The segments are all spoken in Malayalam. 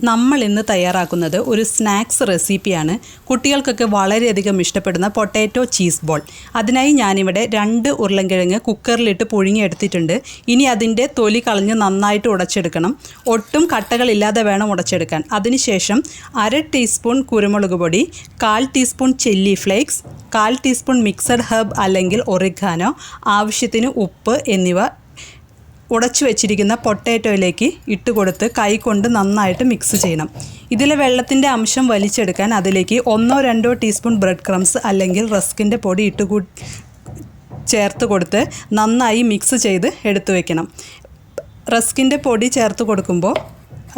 നമ്മൾ ഇന്ന് തയ്യാറാക്കുന്നത് ഒരു സ്നാക്സ് റെസിപ്പിയാണ്. കുട്ടികൾക്കൊക്കെ വളരെയധികം ഇഷ്ടപ്പെടുന്ന പൊട്ടാറ്റോ ചീസ് ബോൾ. അതിനായി ഞാനിവിടെ 2 ഉരുളൻകിഴങ്ങ് കുക്കറിലിട്ട് പുഴുങ്ങിയെടുത്തിട്ടുണ്ട്. ഇനി അതിൻ്റെ തൊലി കളഞ്ഞ് നന്നായിട്ട് ഉടച്ചെടുക്കണം. ഒട്ടും കട്ടകളില്ലാതെ വേണം ഉടച്ചെടുക്കാൻ. അതിനുശേഷം 1/2 ടീസ്പൂൺ കുരുമുളക് പൊടി, 1/4 teaspoon chilli flakes, 1/4 teaspoon mixed herb അല്ലെങ്കിൽ ഒറിഗാനോ, ആവശ്യത്തിന് ഉപ്പ് എന്നിവ ഉടച്ചു വെച്ചിരിക്കുന്ന പൊട്ടാറ്റോയിലേക്ക് ഇട്ട് കൊടുത്ത് കൈകൊണ്ട് നന്നായിട്ട് മിക്സ് ചെയ്യണം. ഇതിലെ വെള്ളത്തിൻ്റെ അംശം വലിച്ചെടുക്കാൻ അതിലേക്ക് 1-2 ടീസ്പൂൺ ബ്രെഡ് ക്രംസ് അല്ലെങ്കിൽ റസ്കിൻ്റെ പൊടി ചേർത്ത് കൊടുത്ത് നന്നായി മിക്സ് ചെയ്ത് എടുത്തു വയ്ക്കണം. റസ്കിൻ്റെ പൊടി ചേർത്ത് കൊടുക്കുമ്പോൾ,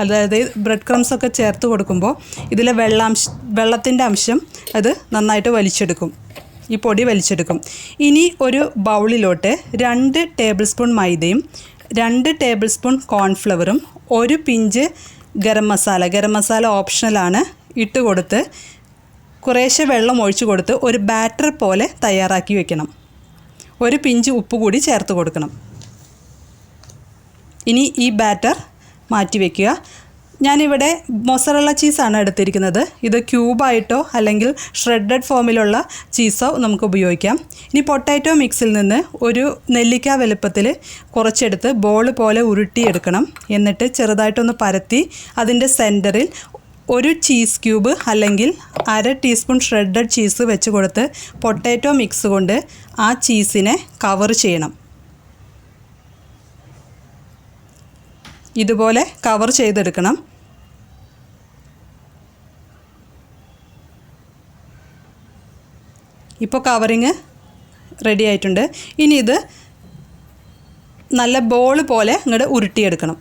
അതായത് ബ്രെഡ് ക്രംസൊക്കെ ചേർത്ത് കൊടുക്കുമ്പോൾ ഇതിലെ വെള്ളത്തിൻ്റെ അംശം അത് നന്നായിട്ട് വലിച്ചെടുക്കും. ഈ പൊടി വലിച്ചെടുക്കും. ഇനി ഒരു ബൗളിലോട്ട് 2 ടേബിൾ സ്പൂൺ മൈദയും 2 ടേബിൾ സ്പൂൺ കോൺഫ്ലവറും 1 പിഞ്ച് ഗരം മസാല ഓപ്ഷണലാണ് ഇട്ട് കൊടുത്ത് കുറേശ്ശെ വെള്ളം ഒഴിച്ച് കൊടുത്ത് ഒരു ബാറ്റർ പോലെ തയ്യാറാക്കി വെക്കണം. 1 പിഞ്ച് ഉപ്പ് കൂടി ചേർത്ത് കൊടുക്കണം. ഇനി ഈ ബാറ്റർ മാറ്റി വയ്ക്കുക. ഞാനിവിടെ മൊസറല്ല ചീസാണ് എടുത്തിരിക്കുന്നത്. ഇത് ക്യൂബായിട്ടോ അല്ലെങ്കിൽ ഷ്രെഡഡ് ഫോമിലുള്ള ചീസോ നമുക്ക് ഉപയോഗിക്കാം. ഇനി പൊട്ടാറ്റോ മിക്സിൽ നിന്ന് ഒരു നെല്ലിക്ക വലുപ്പത്തിൽ കുറച്ചെടുത്ത് ബോൾ പോലെ ഉരുട്ടിയെടുക്കണം. എന്നിട്ട് ചെറുതായിട്ടൊന്ന് പരത്തി അതിൻ്റെ സെൻറ്ററിൽ 1 ചീസ് ക്യൂബ് അല്ലെങ്കിൽ 1/2 ടീസ്പൂൺ ഷ്രെഡഡ് ചീസ് വെച്ച് കൊടുത്ത് പൊട്ടാറ്റോ മിക്സ് കൊണ്ട് ആ ചീസിനെ കവർ ചെയ്യണം. ഇതുപോലെ കവർ ചെയ്തെടുക്കണം. ഇപ്പോൾ കവറിങ് റെഡി ആയിട്ടുണ്ട്. ഇനി ഇത് നല്ല ബോൾ പോലെ ഇങ്ങോട്ട് ഉരുട്ടിയെടുക്കണം.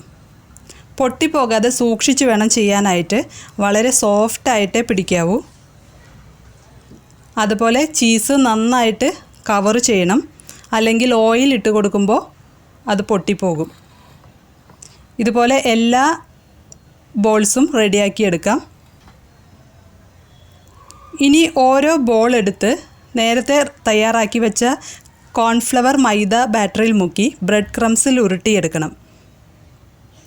പൊട്ടിപ്പോകാതെ സൂക്ഷിച്ച് വേണം ചെയ്യാനായിട്ട്. വളരെ സോഫ്റ്റായിട്ടേ പിടിക്കാവൂ. അതുപോലെ ചീസ് നന്നായിട്ട് കവർ ചെയ്യണം, അല്ലെങ്കിൽ ഓയിൽ ഇട്ട് കൊടുക്കുമ്പോൾ അത് പൊട്ടിപ്പോകും. ഇതുപോലെ എല്ലാ ബോൾസും റെഡിയാക്കി എടുക്കാം. ഇനി ഓരോ ബോൾ എടുത്ത് നേരത്തെ തയ്യാറാക്കി വെച്ച കോൺഫ്ലവർ മൈദ ബാറ്ററിൽ മുക്കി ബ്രെഡ് ക്രംസിൽ ഉരുട്ടിയെടുക്കണം.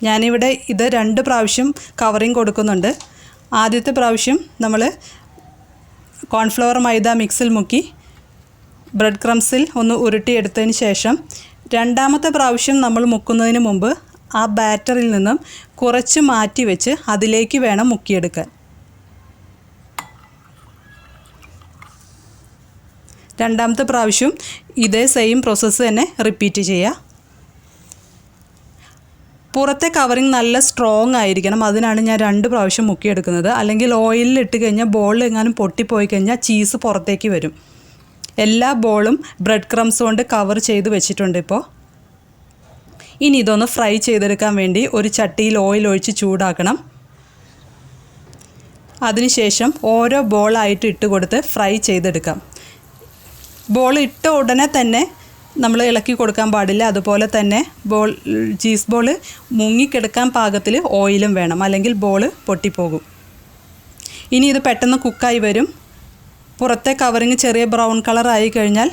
ഞാനിവിടെ ഇത് 2 പ്രാവശ്യം കവറിങ് കൊടുക്കുന്നുണ്ട്. ആദ്യത്തെ പ്രാവശ്യം നമ്മൾ കോൺഫ്ലവർ മൈദ മിക്സിൽ മുക്കി ബ്രെഡ് ക്രംസിൽ ഒന്ന് ഉരുട്ടിയെടുത്തതിന് ശേഷം രണ്ടാമത്തെ പ്രാവശ്യം നമ്മൾ മുക്കുന്നതിന് മുമ്പ് ആ ബാറ്ററിൽ നിന്നും കുറച്ച് മാറ്റി വെച്ച് അതിലേക്ക് വേണം മുക്കിയെടുക്കാൻ. രണ്ടാമത്തെ പ്രാവശ്യം ഇതേ സെയിം പ്രോസസ്സ് തന്നെ റിപ്പീറ്റ് ചെയ്യുക. പുറത്തെ കവറിങ് നല്ല സ്ട്രോങ് ആയിരിക്കണം. അതിനാണ് ഞാൻ 2 പ്രാവശ്യം മുക്കിയെടുക്കുന്നത്. അല്ലെങ്കിൽ ഓയിലിൽ ഇട്ട് കഴിഞ്ഞാൽ ബോളിൽ എങ്ങാനും പൊട്ടിപ്പോയി കഴിഞ്ഞാൽ ചീസ് പുറത്തേക്ക് വരും. എല്ലാ ബോളും ബ്രെഡ് ക്രംസ് കൊണ്ട് കവർ ചെയ്ത് വെച്ചിട്ടുണ്ട്. ഇപ്പോൾ ഇനി ഇതൊന്ന് ഫ്രൈ ചെയ്തെടുക്കാൻ വേണ്ടി ഒരു ചട്ടിയിൽ ഓയിൽ ഒഴിച്ച് ചൂടാക്കണം. അതിനുശേഷം ഓരോ ബോളായിട്ട് ഇട്ട് കൊടുത്ത് ഫ്രൈ ചെയ്തെടുക്കാം. ബോൾ ഇട്ട ഉടനെ തന്നെ നമ്മൾ ഇളക്കി കൊടുക്കാൻ പാടില്ല. അതുപോലെ തന്നെ ചീസ് ബോൾ മുങ്ങിക്കിടക്കാൻ പാകത്തിൽ ഓയിലും വേണം, അല്ലെങ്കിൽ ബോൾ പൊട്ടിപ്പോകും. ഇനി ഇത് പെട്ടെന്ന് കുക്കായി വരും. പുറത്തെ കവറിങ് ചെറിയ ബ്രൗൺ കളറായി കഴിഞ്ഞാൽ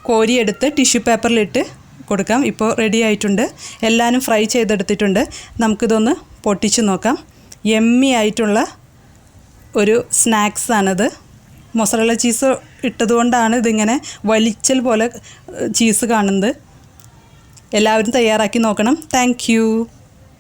കോരിയെടുത്ത് ടിഷ്യൂ പേപ്പറിലിട്ട് കൊടുക്കാം. ഇപ്പോൾ റെഡി ആയിട്ടുണ്ട്. എല്ലാവരും ഫ്രൈ ചെയ്തെടുത്തിട്ടുണ്ട്. നമുക്കിതൊന്ന് പൊട്ടിച്ച് നോക്കാം. യമ്മി ആയിട്ടുള്ള ഒരു സ്നാക്സാണിത്. മൊസറല്ല ചീസ് ഇട്ടതുകൊണ്ടാണ് ഇതിങ്ങനെ വലിച്ചൽ പോലെ ചീസ് കാണുന്നത്. എല്ലാവരും തയ്യാറാക്കി നോക്കണം. Thank you.